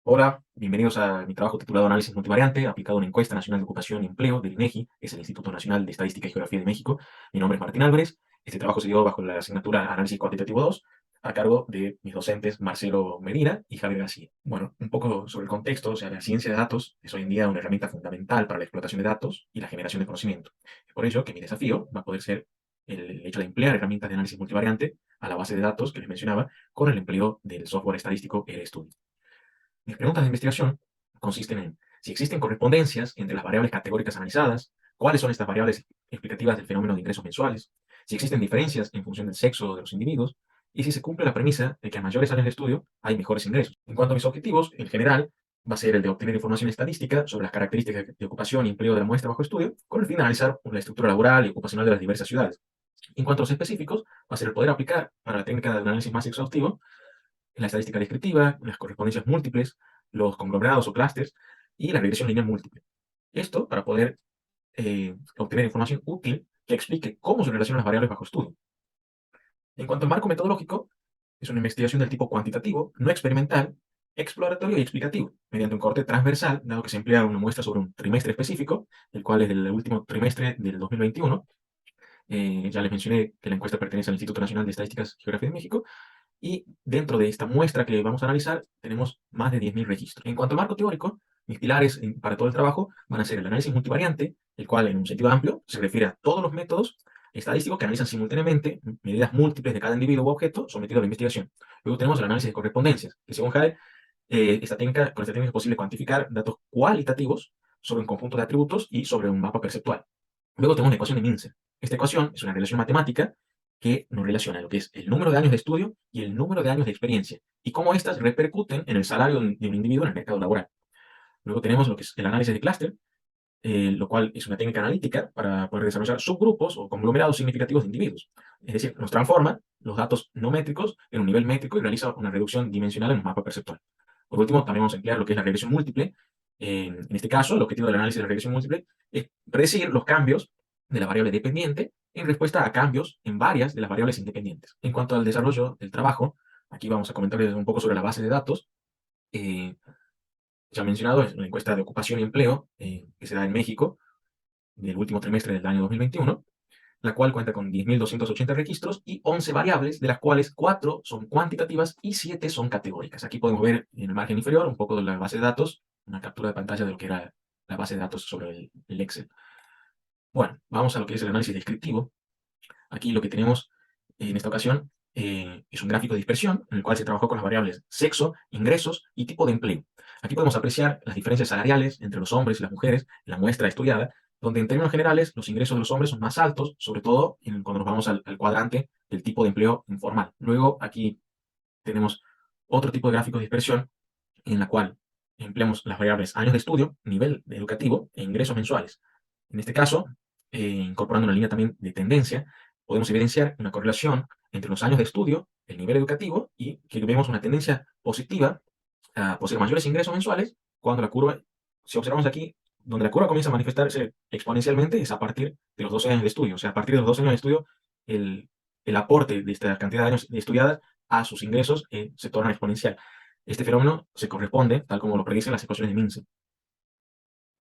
Hola, bienvenidos a mi trabajo titulado Análisis Multivariante, aplicado a una encuesta nacional de ocupación y empleo del INEGI, es el Instituto Nacional de Estadística y Geografía de México. Mi nombre es Martín Álvarez. Este trabajo se dio bajo la asignatura Análisis Cuantitativo 2, a cargo de mis docentes Marcelo Medina y Javier García. Bueno, un poco sobre el contexto, o sea, la ciencia de datos es hoy en día una herramienta fundamental para la explotación de datos y la generación de conocimiento. Es por ello que mi desafío va a poder ser el hecho de emplear herramientas de análisis multivariante a la base de datos que les mencionaba con el empleo del software estadístico RStudio. Mis preguntas de investigación consisten en si existen correspondencias entre las variables categóricas analizadas, cuáles son estas variables explicativas del fenómeno de ingresos mensuales, si existen diferencias en función del sexo de los individuos, y si se cumple la premisa de que a mayores años de estudio hay mejores ingresos. En cuanto a mis objetivos, en general, va a ser el de obtener información estadística sobre las características de ocupación y empleo de la muestra bajo estudio, con el fin de analizar la estructura laboral y ocupacional de las diversas ciudades. En cuanto a los específicos, va a ser el poder aplicar para la técnica de un análisis más exhaustivo la estadística descriptiva, las correspondencias múltiples, los conglomerados o clústeres y la regresión lineal múltiple. Esto para poder obtener información útil que explique cómo se relacionan las variables bajo estudio. En cuanto al marco metodológico, es una investigación del tipo cuantitativo, no experimental, exploratorio y explicativo, mediante un corte transversal, dado que se emplea una muestra sobre un trimestre específico, el cual es del último trimestre del 2021. Ya les mencioné que la encuesta pertenece al Instituto Nacional de Estadísticas y Geografía de México, y dentro de esta muestra que vamos a analizar, tenemos más de 10.000 registros. En cuanto al marco teórico, mis pilares para todo el trabajo van a ser el análisis multivariante, el cual en un sentido amplio se refiere a todos los métodos estadísticos que analizan simultáneamente medidas múltiples de cada individuo u objeto sometido a la investigación. Luego tenemos el análisis de correspondencias, que según Jade, con esta técnica es posible cuantificar datos cualitativos sobre un conjunto de atributos y sobre un mapa perceptual. Luego tenemos la ecuación de Mincer. Esta ecuación es una relación matemática que nos relaciona lo que es el número de años de estudio y el número de años de experiencia, y cómo éstas repercuten en el salario de un individuo en el mercado laboral. Luego tenemos lo que es el análisis de clúster, lo cual es una técnica analítica para poder desarrollar subgrupos o conglomerados significativos de individuos. Es decir, nos transforma los datos no métricos en un nivel métrico y realiza una reducción dimensional en un mapa perceptual. Por último, también vamos a emplear lo que es la regresión múltiple. En este caso, el objetivo del análisis de la regresión múltiple es predecir los cambios de la variable dependiente en respuesta a cambios en varias de las variables independientes. En cuanto al desarrollo del trabajo, aquí vamos a comentarles un poco sobre la base de datos. Eh, ya mencionado, es una encuesta de ocupación y empleo que se da en México del último trimestre del año 2021, la cual cuenta con 10.280 registros y 11 variables, de las cuales 4 son cuantitativas y 7 son categóricas. Aquí podemos ver en el margen inferior un poco de la base de datos, una captura de pantalla de lo que era la base de datos sobre el Excel. Bueno, vamos a lo que es el análisis descriptivo. Aquí lo que tenemos en esta ocasión es un gráfico de dispersión en el cual se trabajó con las variables sexo, ingresos y tipo de empleo. Aquí podemos apreciar las diferencias salariales entre los hombres y las mujeres en la muestra estudiada, donde en términos generales los ingresos de los hombres son más altos, sobre todo cuando nos vamos al cuadrante del tipo de empleo informal. Luego aquí tenemos otro tipo de gráfico de dispersión en la cual empleamos las variables años de estudio, nivel educativo e ingresos mensuales. En este caso, incorporando una línea también de tendencia, podemos evidenciar una correlación entre los años de estudio, el nivel educativo, y que vemos una tendencia positiva a poseer mayores ingresos mensuales cuando la curva, si observamos aquí, donde la curva comienza a manifestarse exponencialmente es a partir de los 12 años de estudio. O sea, a partir de los 12 años de estudio, el, el aporte de esta cantidad de años estudiadas a sus ingresos se torna exponencial. Este fenómeno se corresponde, tal como lo predicen las ecuaciones de Mince.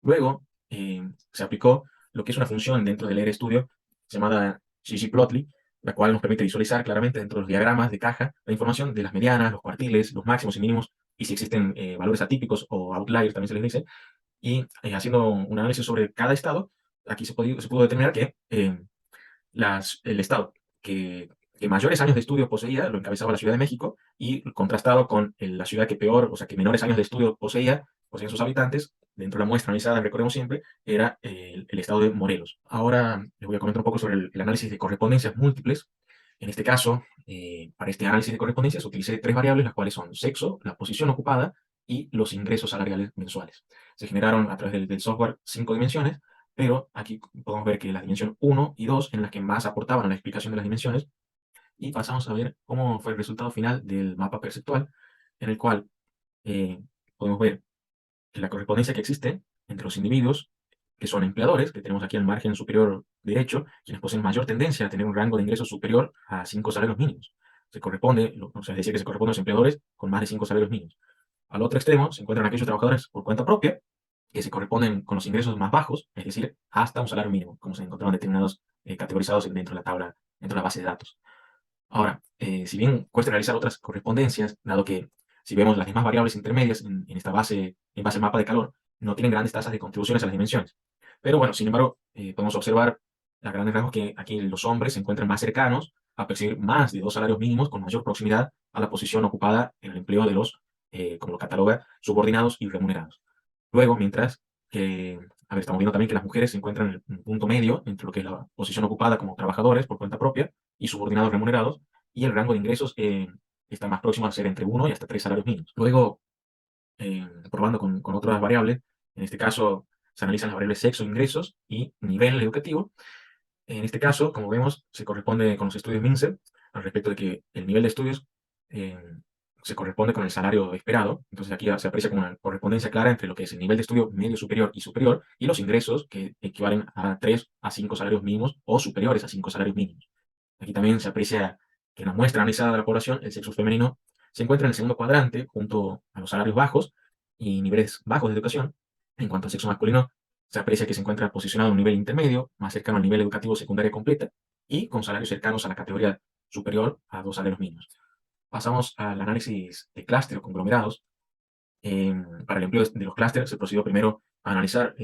Luego se aplicó lo que es una función dentro del RStudio llamada ggplotly, la cual nos permite visualizar claramente dentro de los diagramas de caja la información de las medianas, los cuartiles, los máximos y mínimos, y si existen valores atípicos o outliers, también se les dice, y haciendo un análisis sobre cada estado, aquí se pudo determinar que el estado que mayores años de estudio poseía lo encabezaba la Ciudad de México, y contrastado con la ciudad que peor, o sea, que menores años de estudio poseían sus habitantes, dentro de la muestra analizada, recordemos siempre, era el estado de Morelos. Ahora les voy a comentar un poco sobre el análisis de correspondencias múltiples. En este caso, para este análisis de correspondencias utilicé tres variables, las cuales son sexo, la posición ocupada y los ingresos salariales mensuales. Se generaron a través del software 5 dimensiones, pero aquí podemos ver que la dimensión 1 y 2 en las que más aportaban a la explicación de las dimensiones, y pasamos a ver cómo fue el resultado final del mapa perceptual, en el cual eh, podemos ver que la correspondencia que existe entre los individuos que son empleadores, que tenemos aquí al margen superior derecho, quienes poseen mayor tendencia a tener un rango de ingresos superior a 5 salarios mínimos. Se corresponde, o sea, es decir, que se corresponden a los empleadores con más de 5 salarios mínimos. Al otro extremo se encuentran aquellos trabajadores por cuenta propia, que se corresponden con los ingresos más bajos, es decir, hasta un salario mínimo, como se encontraron determinados categorizados dentro de la tabla, dentro de la base de datos. Ahora, si bien cuesta realizar otras correspondencias, dado que si vemos las demás variables intermedias en esta base, en base al mapa de calor, no tienen grandes tasas de contribuciones a las dimensiones. Pero bueno, sin embargo, podemos observar a grandes rasgos que aquí los hombres se encuentran más cercanos a percibir más de dos salarios mínimos con mayor proximidad a la posición ocupada en el empleo de los, como lo cataloga, subordinados y remunerados. Luego, mientras que, a ver, estamos viendo también que las mujeres se encuentran en un punto medio entre lo que es la posición ocupada como trabajadores por cuenta propia y subordinados remunerados, y el rango de ingresos está más próximo a ser entre uno y hasta tres salarios mínimos. Luego, probando con otras variables, en este caso se analizan las variables sexo, ingresos y nivel educativo. En este caso, como vemos, se corresponde con los estudios MINSEE al respecto de que el nivel de estudios eh, se corresponde con el salario esperado. Entonces aquí se aprecia como una correspondencia clara entre lo que es el nivel de estudio medio superior y los ingresos que equivalen a 3 a 5 salarios mínimos o superiores a 5 salarios mínimos. Aquí también se aprecia que en la muestra analizada de la población, el sexo femenino se encuentra en el segundo cuadrante junto a los salarios bajos y niveles bajos de educación. En cuanto al sexo masculino, se aprecia que se encuentra posicionado en un nivel intermedio, más cercano al nivel educativo secundaria completa, y con salarios cercanos a la categoría superior a dos salarios mínimos. Pasamos al análisis de clúster o conglomerados. Para el empleo de los clústeres se procedió primero a analizar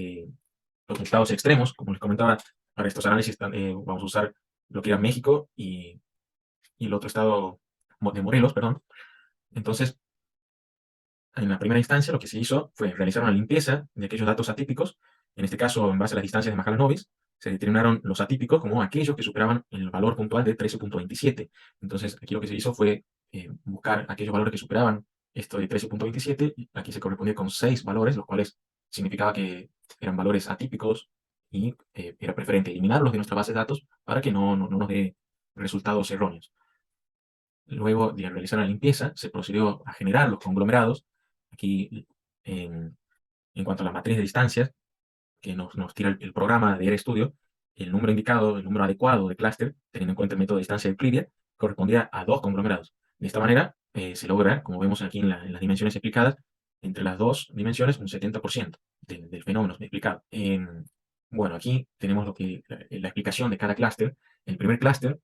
los estados extremos. Como les comentaba, para estos análisis vamos a usar lo que era México y el otro estado de Morelos, perdón. Entonces, en la primera instancia, lo que se hizo fue realizar una limpieza de aquellos datos atípicos. En este caso, en base a las distancias de Mahalanobis, se determinaron los atípicos como aquellos que superaban el valor puntual de 13.27. Entonces, aquí lo que se hizo fue buscar aquellos valores que superaban esto de 13.27. Aquí se correspondía con 6 valores, los cuales significaba que eran valores atípicos y era preferente eliminarlos de nuestra base de datos para que no nos dé resultados erróneos. Luego de realizar la limpieza, se procedió a generar los conglomerados. Aquí, en cuanto a la matriz de distancias, que nos tira el programa de RStudio, el número indicado, el número adecuado de clúster, teniendo en cuenta el método de distancia de Euclidia, correspondía a dos conglomerados. De esta manera, se logra, como vemos aquí en las dimensiones explicadas, entre las dos dimensiones un 70% del fenómeno explicado. Bueno, aquí tenemos la explicación de cada clúster. El primer clúster,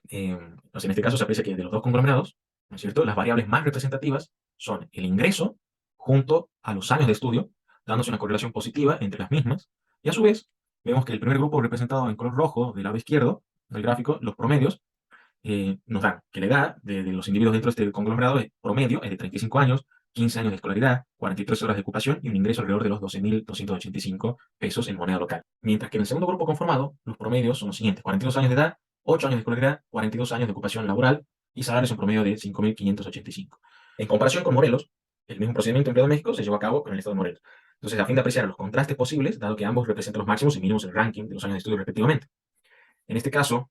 en este caso se aprecia que de los dos conglomerados, ¿no es cierto?, las variables más representativas son el ingreso junto a los años de estudio, dándose una correlación positiva entre las mismas, y a su vez vemos que el primer grupo representado en color rojo del lado izquierdo del gráfico, los promedios, nos dan que la edad de los individuos dentro de este conglomerado promedio es de 35 años, 15 años de escolaridad, 43 horas de ocupación y un ingreso alrededor de los 12.285 pesos en moneda local. Mientras que en el segundo grupo conformado, los promedios son los siguientes: 42 años de edad, 8 años de escolaridad, 42 años de ocupación laboral y salarios en promedio de 5.585. En comparación con Morelos, el mismo procedimiento empleado en México se llevó a cabo con el estado de Morelos. Entonces, a fin de apreciar los contrastes posibles, dado que ambos representan los máximos y mínimos en el ranking de los años de estudio respectivamente. En este caso,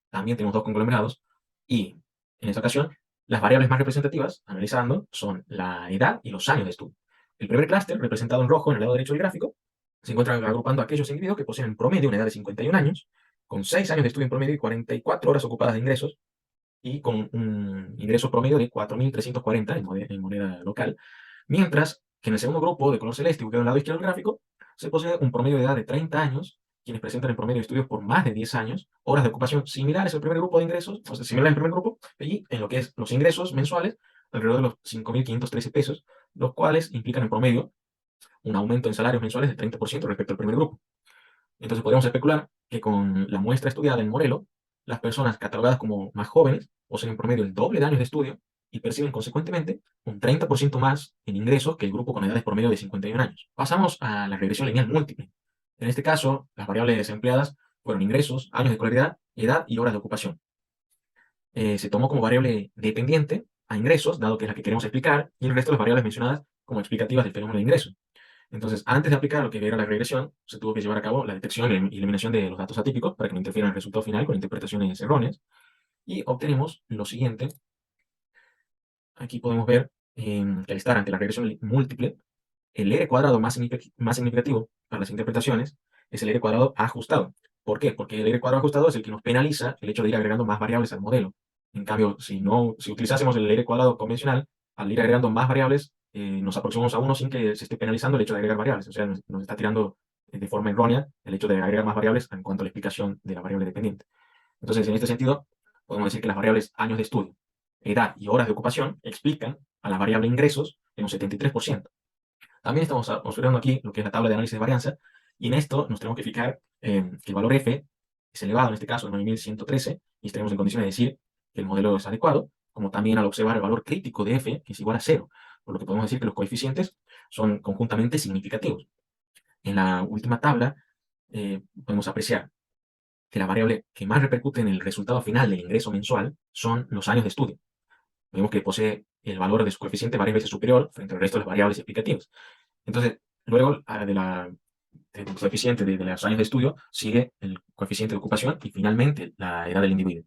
también tenemos dos conglomerados y, en esta ocasión, las variables más representativas, analizando, son la edad y los años de estudio. El primer clúster, representado en rojo en el lado derecho del gráfico, se encuentra agrupando a aquellos individuos que poseen en promedio una edad de 51 años, con 6 años de estudio en promedio y 44 horas ocupadas de ingresos, y con un ingreso promedio de 4.340 en moneda local, mientras que en el segundo grupo, de color celeste, ubicado en el lado izquierdo del gráfico, se posee un promedio de edad de 30 años, quienes presentan en promedio estudios por más de 10 años, horas de ocupación similares al primer grupo de ingresos, o sea, similares al primer grupo, y en lo que es los ingresos mensuales, alrededor de los 5.513 pesos, los cuales implican en promedio un aumento en salarios mensuales del 30% respecto al primer grupo. Entonces podríamos especular que con la muestra estudiada en Morelo, las personas catalogadas como más jóvenes poseen en promedio el doble de años de estudio y perciben consecuentemente un 30% más en ingresos que el grupo con edades promedio de 51 años. Pasamos a la regresión lineal múltiple. En este caso, las variables empleadas fueron ingresos, años de escolaridad, edad y horas de ocupación. Se tomó como variable dependiente a ingresos, dado que es la que queremos explicar, y el resto de las variables mencionadas como explicativas del fenómeno de ingreso. Entonces, antes de aplicar lo que era la regresión, se tuvo que llevar a cabo la detección y eliminación de los datos atípicos para que no interfieran en el resultado final con interpretaciones erróneas. Y obtenemos lo siguiente. Aquí podemos ver que al estar ante la regresión múltiple, el R cuadrado más significativo para las interpretaciones es el R cuadrado ajustado. ¿Por qué? Porque el R cuadrado ajustado es el que nos penaliza el hecho de ir agregando más variables al modelo. En cambio, si utilizásemos el R cuadrado convencional, al ir agregando más variables nos aproximamos a uno sin que se esté penalizando el hecho de agregar variables. O sea, nos está tirando de forma errónea el hecho de agregar más variables en cuanto a la explicación de la variable dependiente. Entonces, en este sentido, podemos decir que las variables años de estudio, edad y horas de ocupación explican a la variable ingresos en un 73%. También estamos observando aquí lo que es la tabla de análisis de varianza, y en esto nos tenemos que fijar que el valor f es elevado, en este caso, a 9113, y estaremos en condiciones de decir que el modelo es adecuado, como también al observar el valor crítico de f, que es igual a 0, por lo que podemos decir que los coeficientes son conjuntamente significativos. En la última tabla podemos apreciar que la variable que más repercute en el resultado final del ingreso mensual son los años de estudio. Vemos que posee el valor de su coeficiente varias veces superior frente al resto de las variables explicativas. Entonces, luego del coeficiente de los años de estudio sigue el coeficiente de ocupación y finalmente la edad del individuo.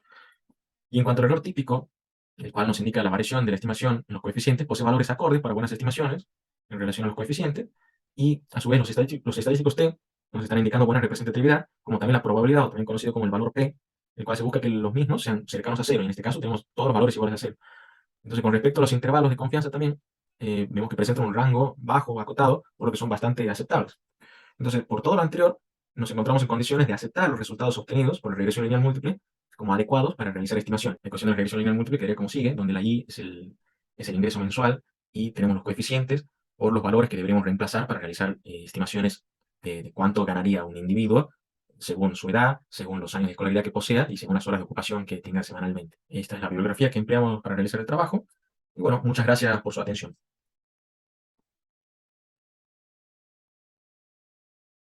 Y en cuanto al error típico, el cual nos indica la variación de la estimación en los coeficientes, posee valores acordes para buenas estimaciones en relación a los coeficientes, y a su vez los estadísticos T nos están indicando buena representatividad, como también la probabilidad, o también conocido como el valor P, el cual se busca que los mismos sean cercanos a cero, y en este caso tenemos todos los valores iguales a cero. Entonces, con respecto a los intervalos de confianza también, vemos que presentan un rango bajo, acotado, por lo que son bastante aceptables. Entonces, por todo lo anterior, nos encontramos en condiciones de aceptar los resultados obtenidos por la regresión lineal múltiple como adecuados para realizar estimación. La ecuación de la regresión lineal múltiple quedaría como sigue, donde la y es el ingreso mensual y tenemos los coeficientes por los valores que deberíamos reemplazar para realizar estimaciones de cuánto ganaría un individuo según su edad, según los años de escolaridad que posea y según las horas de ocupación que tenga semanalmente. Esta es la bibliografía que empleamos para realizar el trabajo. Y bueno, muchas gracias por su atención.